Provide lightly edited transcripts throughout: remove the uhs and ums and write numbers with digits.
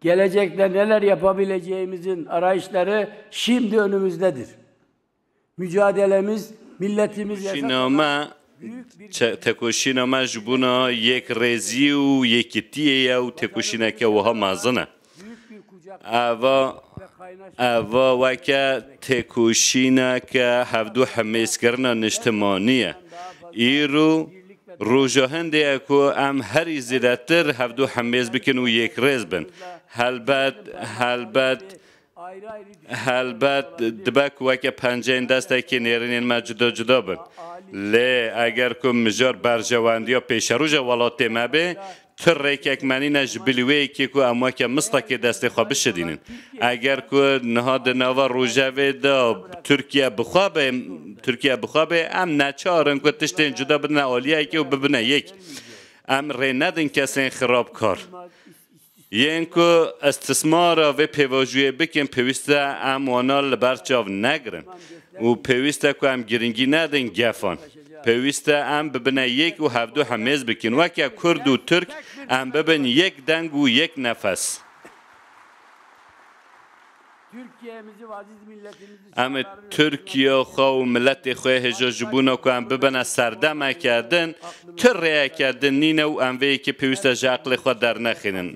gelecekte neler yapabileceğimizin arayışları şimdi önümüzdedir. Mücadelemiz, milletimiz yaşamak تکوشینا جبونا یک رزی و یکیتیه و تکوشینا که وها مازنه اوا وکه تکوشینا که هفدو حمیز کرنا نشتمانیه ایرو روژاهنده اکو ام هری زیدتر هفدو حمیز بکن و یک رز بن هلبت دبک وکه پنجین دسته که نیرینین ما جدا جدا بن لی اگر که مجار برجواندی یا پیشروج ولاتی ما به تر ریکک منی نجبلیوی که که اما که مستقی دست خواب شدینن اگر که نهاد نوا روژاوی دا ترکیه بخوابه ام نچارن که تشتین جدا بدن آلیه که و ببنه یک ام ری ندن کسین خراب کار یعنی که استثمار و پêvajoyê بکن پیوسته ام وانا لبرچاو نگرن و پیوسته که ام گرنگی ندن گفان پیوسته ام ببنه یک و هفدو حمیز بکن وکه کرد و ترک ام ببن یک دنگ و یک نفس ام ترکیه خواه و ملت خواه هجا جبونا که ام ببنه سردمه کردن تره کردن نینه و ام وی که پیوسته جاقل خواه در نخینن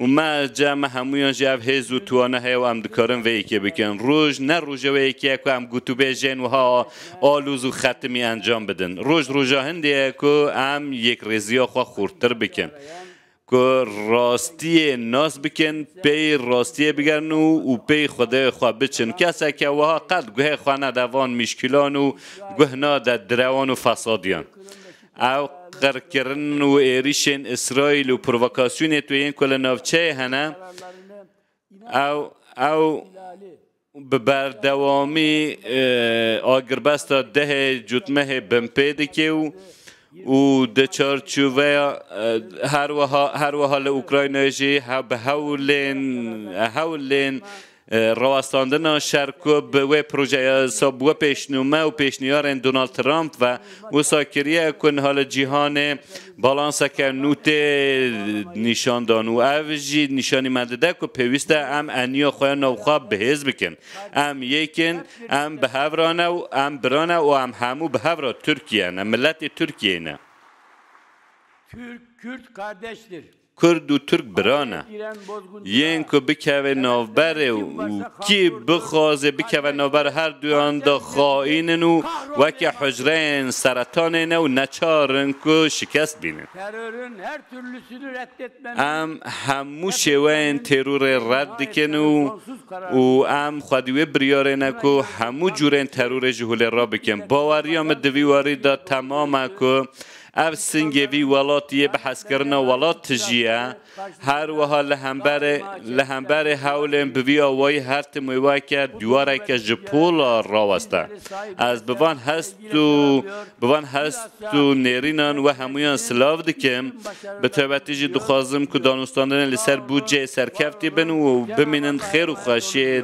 و ما جمع همویان جاو هیز و توانه های و ام دکارن وی که بکن روژ نه روژ وی که ام گوتوبه جن و ها آلوز و ختمی انجام بدن روژا هنده که ام یک رزیا خواه خورتر بکن که راستی ناس بکن پی راستی بگرن و پی خدای خواه بچن کسی که وها قد گوه خواه دوان مشکلان و گوه ناده دروان و فسادیان او قرکرن و ایریشن اسرائیل و پرووکاسیون تو این کل نافچه هنه او ببردوامی آگربستا ده جتمه بمپیده که و ده چارچوبه هر وحال اوکراینایجی به هولین رواستاندن شرکو به و پروژه سابوه پیشنومه و پیشنیارن دونالد ترامپ و ساکریه کن حال جهان بالانس که نوت نشان دان و اوجی نشانی مدده که پیوسته ام انیا خواه نوخواه بهز بکن ام یکن ام به هورانه و ام برانه و ام همو به هورا ترکیه نه ملت ترکیه نه Kürt kardeştir. کرد و ترک برانه یین که بکوه نوبره و کی بخوازه بکوه نوبره هر دویان دا خائینن و وکی حجرین سرطانن و نچارن که شکست بینن ام همو شوین ترور رد کن و ام خودیوه بریارن که همو جورین ترور جهول را بکن باوریام دویواری دا تمام که اف سنگوی ولاتیه بحث کردن ولات تجیه هر وها لهمبر حولن بوی آوای هر تمویوه که دواره که جپولا راوسته از بوان هست و نیرینان و همویان سلاو دکم به طبعتیجی دخوازم که دانستاندن لسر بودجه سرکفتی بن و بمینن خیر و خوشی